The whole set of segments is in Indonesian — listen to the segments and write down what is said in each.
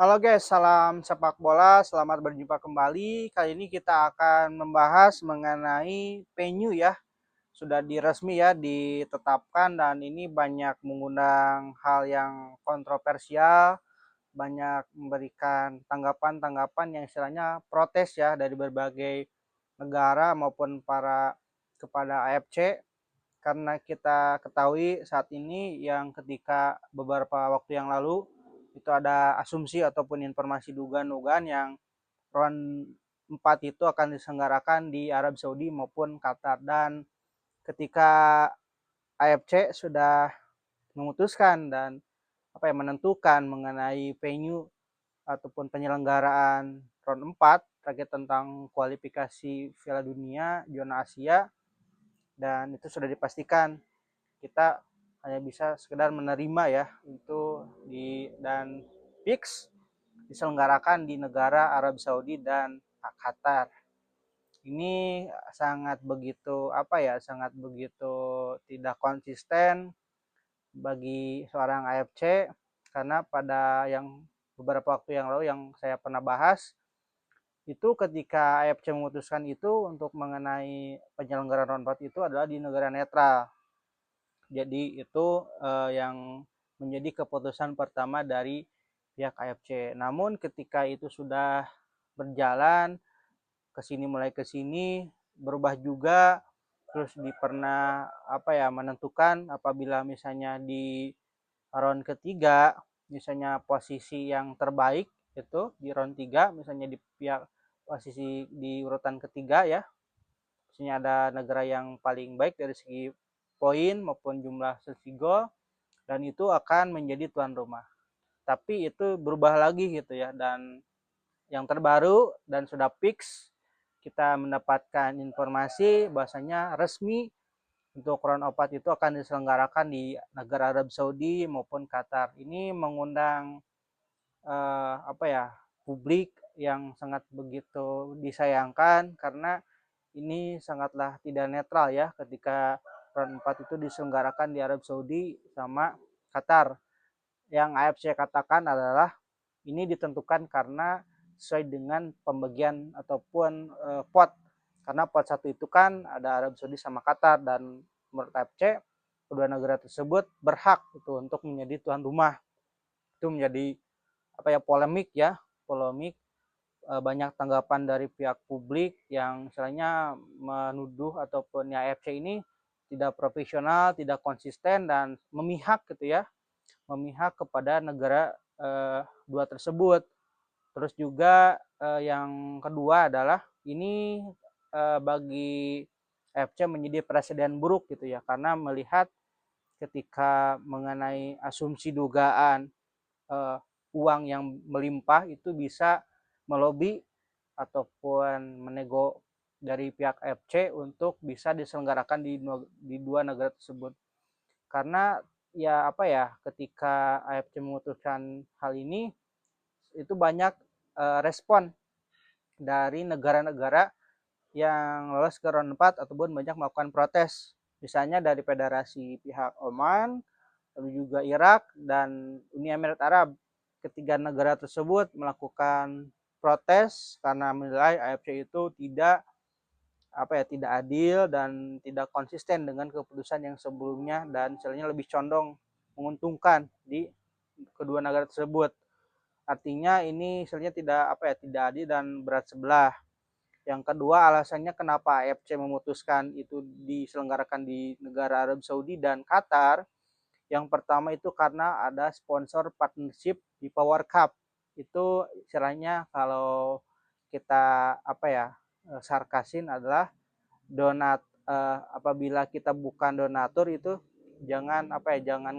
Halo guys, salam sepak bola, selamat berjumpa kembali. Kali ini kita akan membahas mengenai venue ya. Sudah resmi ya ditetapkan dan ini banyak mengundang hal yang kontroversial, banyak memberikan tanggapan-tanggapan yang istilahnya protes ya dari berbagai negara maupun kepada AFC, karena kita ketahui saat ini yang ketika beberapa waktu yang lalu itu ada asumsi ataupun informasi dugaan-dugaan yang round 4 itu akan diselenggarakan di Arab Saudi maupun Qatar, dan ketika AFC sudah memutuskan dan menentukan mengenai venue ataupun penyelenggaraan round 4 terkait tentang kualifikasi Piala Dunia zona Asia, dan itu sudah dipastikan kita hanya bisa sekedar menerima ya itu dan fix diselenggarakan di negara Arab Saudi dan Qatar. Ini sangat begitu tidak konsisten bagi seorang AFC, karena pada yang beberapa waktu yang lalu yang saya pernah bahas itu ketika AFC memutuskan itu untuk mengenai penyelenggaraan round 4 itu adalah di negara netral. Jadi itu yang menjadi keputusan pertama dari pihak AFC. Namun ketika itu sudah berjalan ke sini berubah juga, terus pernah menentukan apabila misalnya di round ketiga misalnya posisi yang terbaik itu di round 3 misalnya di pihak posisi di urutan ketiga ya, misalnya ada negara yang paling baik dari segi poin maupun jumlah selisih gol, dan itu akan menjadi tuan rumah. Tapi itu berubah lagi gitu ya, dan yang terbaru dan sudah fix kita mendapatkan informasi bahwasanya resmi untuk round of 4 itu akan diselenggarakan di negara Arab Saudi maupun Qatar. Ini mengundang publik yang sangat begitu disayangkan, karena ini sangatlah tidak netral ya ketika round 4 itu diselenggarakan di Arab Saudi sama Qatar. Yang AFC katakan adalah ini ditentukan karena sesuai dengan pembagian ataupun pot. Karena pot satu itu kan ada Arab Saudi sama Qatar, dan menurut AFC kedua negara tersebut berhak itu untuk menjadi tuan rumah. Itu menjadi polemik, banyak tanggapan dari pihak publik yang misalnya menuduh ataupun ya AFC ini tidak profesional, tidak konsisten dan memihak gitu ya, memihak kepada negara dua tersebut. Terus juga yang kedua adalah ini bagi AFC menjadi presiden buruk gitu ya, karena melihat ketika mengenai asumsi dugaan uang yang melimpah itu bisa melobi ataupun menego dari pihak AFC untuk bisa diselenggarakan di dua negara tersebut. Karena ketika AFC memutuskan hal ini itu banyak respon dari negara-negara yang lolos ke round 4 ataupun banyak melakukan protes. Misalnya dari federasi pihak Oman, lalu juga Irak dan Uni Emirat Arab. Ketiga negara tersebut melakukan protes karena menilai AFC itu tidak adil dan tidak konsisten dengan keputusan yang sebelumnya, dan misalnya lebih condong menguntungkan di kedua negara tersebut. Artinya ini misalnya tidak adil dan berat sebelah. Yang kedua, alasannya kenapa AFC memutuskan itu diselenggarakan di negara Arab Saudi dan Qatar. Yang pertama itu karena ada sponsor partnership di Power Cup. Itu istilahnya kalau kita sarkasin adalah apabila kita bukan donatur itu jangan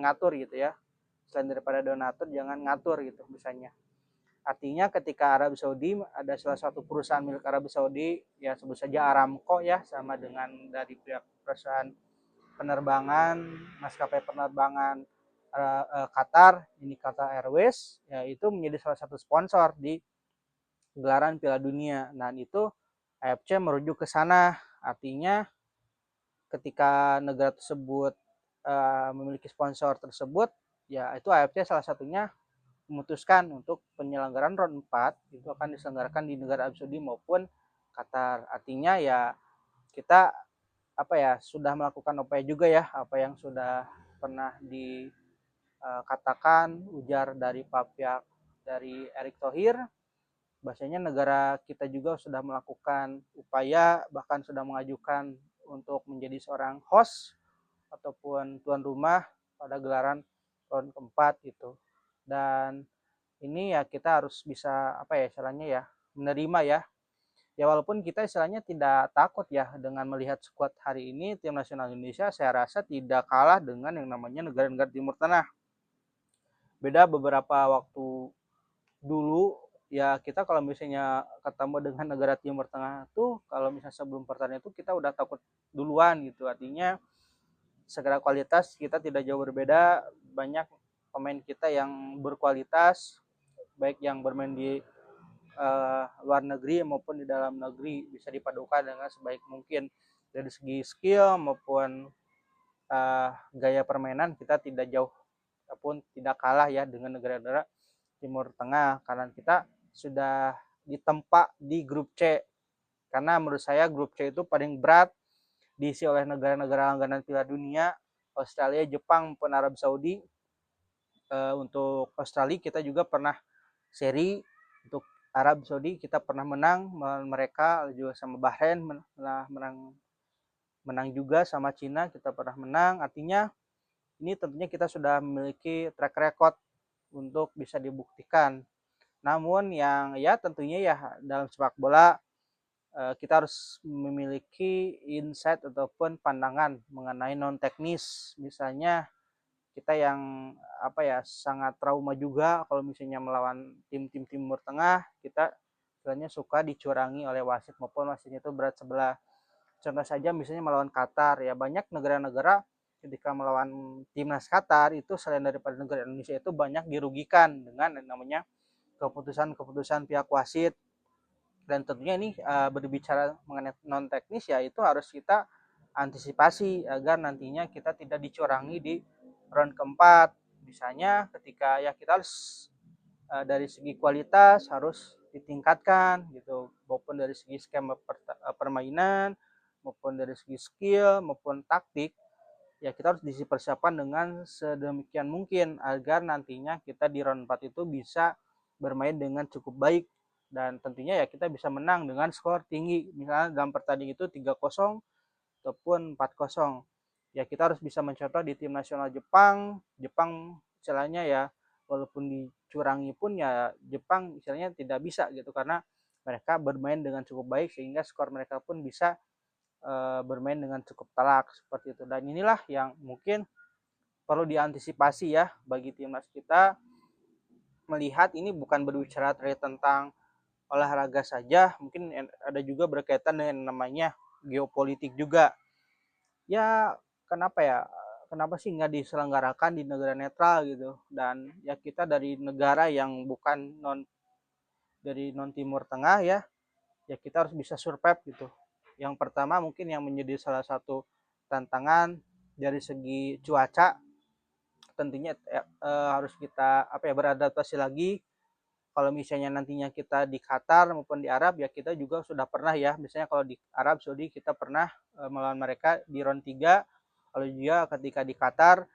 ngatur gitu ya. Selain daripada donatur jangan ngatur gitu misalnya. Artinya ketika Arab Saudi ada salah satu perusahaan milik Arab Saudi, ya sebut saja Aramco ya, sama dengan dari pihak perusahaan penerbangan, maskapai penerbangan Qatar, ini Qatar Airways, ya itu menjadi salah satu sponsor di gelaran Piala Dunia. Dan itu AFC merujuk ke sana. Artinya ketika negara tersebut memiliki sponsor tersebut, ya itu AFC salah satunya memutuskan untuk penyelenggaraan round 4 itu akan diselenggarakan di negara Arab Saudi maupun Qatar. Artinya ya kita sudah melakukan upaya juga ya apa yang sudah pernah dikatakan ujar dari pihak dari Erick Thohir, bahasanya negara kita juga sudah melakukan upaya bahkan sudah mengajukan untuk menjadi seorang host ataupun tuan rumah pada gelaran round keempat gitu. Dan ini ya kita harus bisa istilahnya ya menerima ya walaupun kita istilahnya tidak takut ya dengan melihat skuad hari ini tim nasional Indonesia, saya rasa tidak kalah dengan yang namanya negara-negara Timur Tengah. Beda beberapa waktu dulu ya kita kalau misalnya ketemu dengan negara Timur Tengah tuh kalau misalnya sebelum pertandingan itu kita udah takut duluan gitu. Artinya secara kualitas kita tidak jauh berbeda, banyak pemain kita yang berkualitas baik yang bermain di luar negeri maupun di dalam negeri bisa dipadukan dengan sebaik mungkin dari segi skill maupun gaya permainan kita tidak jauh ataupun tidak kalah ya dengan negara-negara Timur Tengah karena kita sudah ditempa di grup C. Karena menurut saya grup C itu paling berat diisi oleh negara-negara langganan Piala Dunia, Australia, Jepang maupun Arab Saudi. Untuk Australia kita juga pernah seri, untuk Arab Saudi kita pernah menang mereka juga sama Bahrain menang juga sama Cina kita pernah menang. Artinya ini tentunya kita sudah memiliki track record untuk bisa dibuktikan. Namun yang ya tentunya ya dalam sepak bola kita harus memiliki insight ataupun pandangan mengenai non teknis. Misalnya kita yang sangat trauma juga kalau misalnya melawan tim-tim Timur Tengah, kita sebenarnya suka dicurangi oleh wasit maupun wasitnya itu berat sebelah. Contoh saja misalnya melawan Qatar ya, banyak negara-negara ketika melawan timnas Qatar itu selain daripada negara Indonesia itu banyak dirugikan dengan namanya keputusan pihak wasit. Dan tentunya ini berbicara mengenai non teknis ya itu harus kita antisipasi agar nantinya kita tidak dicurangi di round keempat. Misalnya ketika ya kita harus dari segi kualitas harus ditingkatkan gitu, maupun dari segi skema permainan maupun dari segi skill maupun taktik ya kita harus dipersiapkan dengan sedemikian mungkin agar nantinya kita di round 4 itu bisa bermain dengan cukup baik dan tentunya ya kita bisa menang dengan skor tinggi, misalnya dalam pertandingan itu 3-0 ataupun 4-0. Ya kita harus bisa mencontoh di tim nasional Jepang istilahnya ya walaupun dicurangi pun ya Jepang istilahnya tidak bisa gitu karena mereka bermain dengan cukup baik sehingga skor mereka pun bisa bermain dengan cukup telak seperti itu. Dan inilah yang mungkin perlu diantisipasi ya bagi timnas kita, melihat ini bukan berbicara tentang olahraga saja, mungkin ada juga berkaitan dengan namanya geopolitik juga. Ya kenapa sih nggak diselenggarakan di negara netral gitu, dan ya kita dari negara yang bukan non Timur Tengah ya kita harus bisa survive gitu. Yang pertama mungkin yang menjadi salah satu tantangan dari segi cuaca, tentunya harus kita beradaptasi lagi. Kalau misalnya nantinya kita di Qatar maupun di Arab ya kita juga sudah pernah ya, misalnya kalau di Arab Saudi kita pernah melawan mereka di round 3, lalu juga ketika di Qatar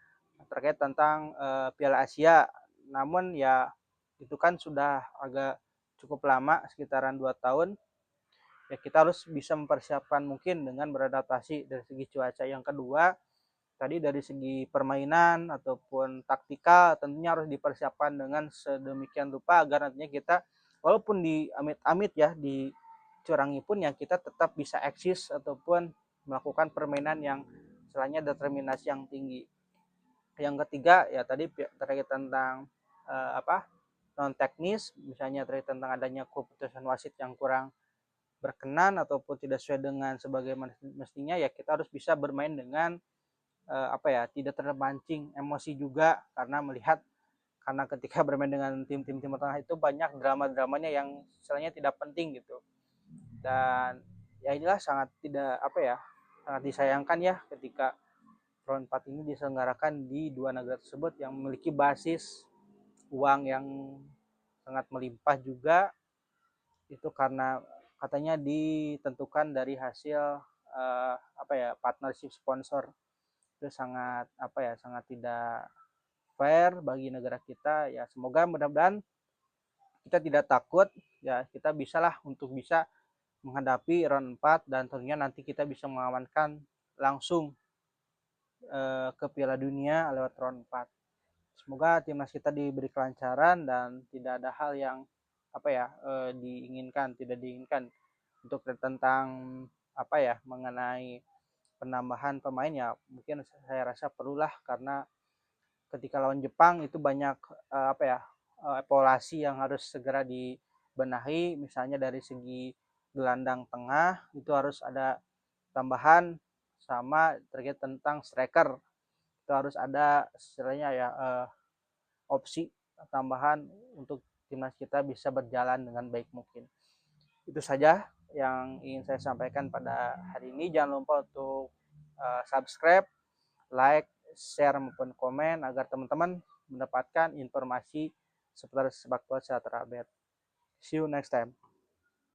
terkait tentang Piala Asia. Namun ya itu kan sudah agak cukup lama, sekitaran 2 tahun. Ya kita harus bisa mempersiapkan mungkin dengan beradaptasi dari segi cuaca. Yang kedua, tadi dari segi permainan ataupun taktikal tentunya harus dipersiapkan dengan sedemikian rupa agar nantinya kita walaupun di amit-amit ya dicurangi pun ya kita tetap bisa eksis ataupun melakukan permainan yang istilahnya determinasi yang tinggi. Yang ketiga ya tadi terkait tentang non teknis, misalnya terkait tentang adanya keputusan wasit yang kurang berkenan ataupun tidak sesuai dengan sebagaimana mestinya, ya kita harus bisa bermain dengan tidak terpancing emosi juga, karena ketika bermain dengan tim-tim Timur Tengah itu banyak drama-dramanya yang istilahnya tidak penting gitu. Dan ya inilah sangat tidak sangat disayangkan ya ketika round 4 ini diselenggarakan di dua negara tersebut yang memiliki basis uang yang sangat melimpah juga, itu karena katanya ditentukan dari hasil partnership sponsor. Itu sangat sangat tidak fair bagi negara kita ya. Semoga mudah-mudahan kita tidak takut ya, kita bisalah untuk bisa menghadapi round 4 dan tentunya nanti kita bisa mengamankan langsung ke Piala Dunia lewat round 4. Semoga timnas kita diberi kelancaran dan tidak ada hal yang tidak diinginkan untuk tentang mengenai penambahan pemain ya. Mungkin saya rasa perlulah, karena ketika lawan Jepang itu banyak evaluasi yang harus segera dibenahi. Misalnya dari segi gelandang tengah itu harus ada tambahan, sama terkait tentang striker itu harus ada istilahnya ya opsi tambahan untuk timnas kita bisa berjalan dengan baik mungkin. Itu saja yang ingin saya sampaikan pada hari ini. Jangan lupa untuk subscribe, like, share maupun komen agar teman-teman mendapatkan informasi seputar sepak bola secara terupdate. See you next time.